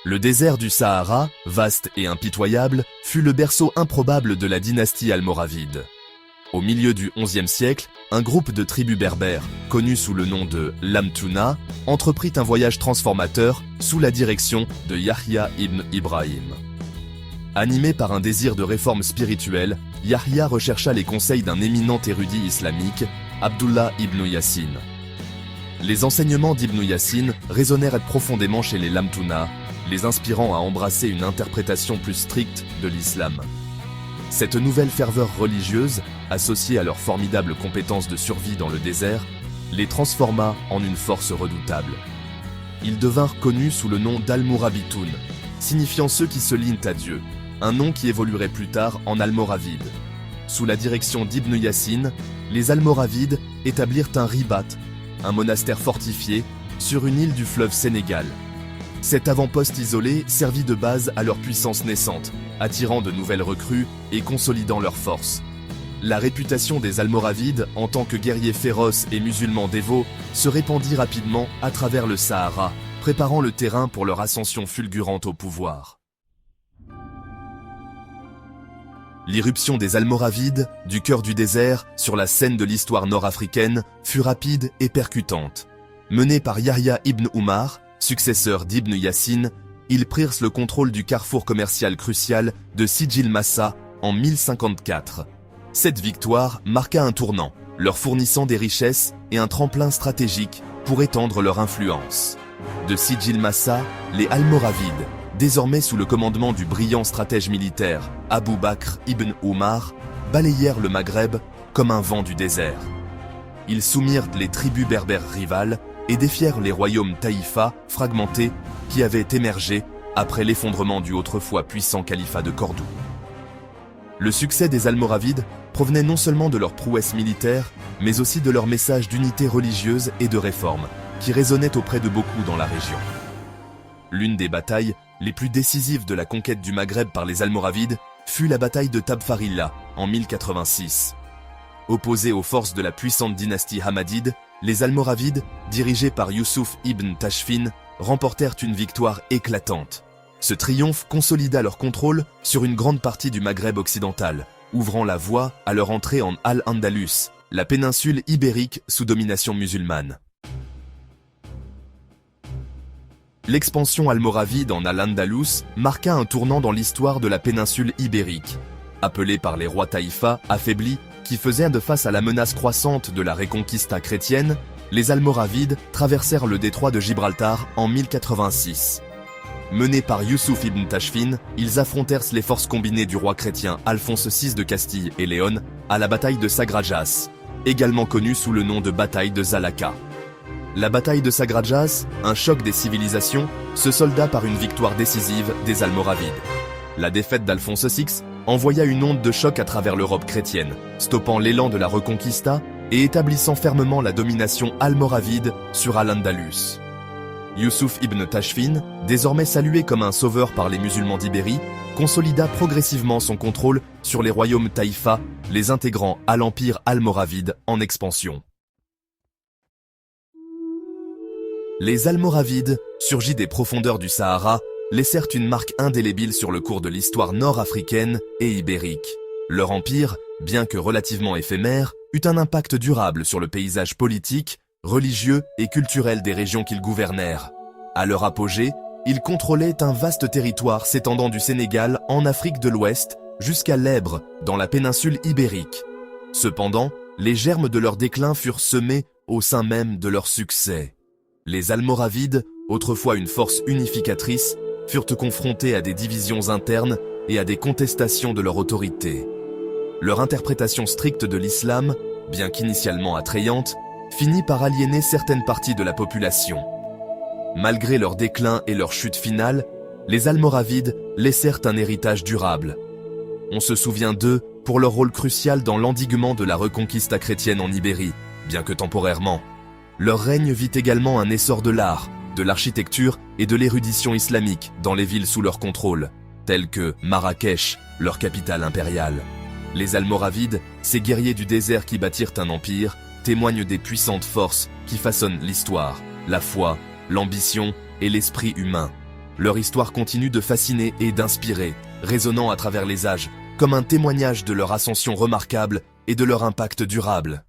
Le désert du Sahara, vaste et impitoyable, fut le berceau improbable de la dynastie almoravide. Au milieu du XIe siècle, un groupe de tribus berbères, connu sous le nom de Lamtouna, entreprit un voyage transformateur sous la direction de Yahya ibn Ibrahim. Animé par un désir de réforme spirituelle, Yahya rechercha les conseils d'un éminent érudit islamique, Abdullah ibn Yassin. Les enseignements d'Ibn Yassin résonnèrent profondément chez les Lamtouna, les inspirant à embrasser une interprétation plus stricte de l'islam. Cette nouvelle ferveur religieuse, associée à leurs formidables compétences de survie dans le désert, les transforma en une force redoutable. Ils devinrent connus sous le nom d'Almourabitoun, signifiant ceux qui se lient à Dieu, un nom qui évoluerait plus tard en Almoravides. Sous la direction d'Ibn Yassin, les Almoravides établirent un ribat, un monastère fortifié, sur une île du fleuve Sénégal. Cet avant-poste isolé servit de base à leur puissance naissante, attirant de nouvelles recrues et consolidant leurs forces. La réputation des Almoravides en tant que guerriers féroces et musulmans dévots se répandit rapidement à travers le Sahara, préparant le terrain pour leur ascension fulgurante au pouvoir. L'irruption des Almoravides, du cœur du désert, sur la scène de l'histoire nord-africaine, fut rapide et percutante. Menés par Yahya ibn Umar, successeur d'Ibn Yassin, ils prirent le contrôle du carrefour commercial crucial de Sijil Massa en 1054. Cette victoire marqua un tournant, leur fournissant des richesses et un tremplin stratégique pour étendre leur influence. De Sijil Massa, les Almoravides, désormais sous le commandement du brillant stratège militaire Abu Bakr ibn Umar, balayèrent le Maghreb comme un vent du désert. Ils soumirent les tribus berbères rivales et défièrent les royaumes taïfa fragmentés qui avaient émergé après l'effondrement du autrefois puissant califat de Cordoue. Le succès des Almoravides provenait non seulement de leur prouesse militaire, mais aussi de leur message d'unité religieuse et de réforme, qui résonnait auprès de beaucoup dans la région. L'une des batailles les plus décisives de la conquête du Maghreb par les Almoravides fut la bataille de Tabfarilla en 1086. Opposés aux forces de la puissante dynastie Hammadide, les Almoravides, dirigés par Youssouf ibn Tashfin, remportèrent une victoire éclatante. Ce triomphe consolida leur contrôle sur une grande partie du Maghreb occidental, ouvrant la voie à leur entrée en Al-Andalus, la péninsule ibérique sous domination musulmane. L'expansion almoravide en Al-Andalus marqua un tournant dans l'histoire de la péninsule ibérique. Appelés par les rois taïfa affaiblis, qui faisaient de face à la menace croissante de la Reconquista chrétienne, les Almoravides traversèrent le détroit de Gibraltar en 1086. Menés par Youssouf ibn Tashfin, ils affrontèrent les forces combinées du roi chrétien Alphonse VI de Castille et Léon à la bataille de Sagrajas, également connue sous le nom de bataille de Zalaka. La bataille de Sagrajas, un choc des civilisations, se solda par une victoire décisive des Almoravides. La défaite d'Alphonse VI envoya une onde de choc à travers l'Europe chrétienne, stoppant l'élan de la Reconquista et établissant fermement la domination almoravide sur Al-Andalus. Youssouf ibn Tashfin, désormais salué comme un sauveur par les musulmans d'Ibérie, consolida progressivement son contrôle sur les royaumes taïfa, les intégrant à l'empire almoravide en expansion. Les Almoravides, surgis des profondeurs du Sahara, laissèrent une marque indélébile sur le cours de l'histoire nord-africaine et ibérique. Leur empire, bien que relativement éphémère, eut un impact durable sur le paysage politique, religieux et culturel des régions qu'ils gouvernèrent. À leur apogée, ils contrôlaient un vaste territoire s'étendant du Sénégal en Afrique de l'Ouest jusqu'à l'Èbre, dans la péninsule ibérique. Cependant, les germes de leur déclin furent semés au sein même de leur succès. Les Almoravides, autrefois une force unificatrice, furent confrontés à des divisions internes et à des contestations de leur autorité. Leur interprétation stricte de l'islam, bien qu'initialement attrayante, finit par aliéner certaines parties de la population. Malgré leur déclin et leur chute finale, les Almoravides laissèrent un héritage durable. On se souvient d'eux pour leur rôle crucial dans l'endiguement de la Reconquista chrétienne en Ibérie, bien que temporairement. Leur règne vit également un essor de l'art, de l'architecture et de l'érudition islamique dans les villes sous leur contrôle, telles que Marrakech, leur capitale impériale. Les Almoravides, ces guerriers du désert qui bâtirent un empire, témoignent des puissantes forces qui façonnent l'histoire, la foi, l'ambition et l'esprit humain. Leur histoire continue de fasciner et d'inspirer, résonnant à travers les âges, comme un témoignage de leur ascension remarquable et de leur impact durable.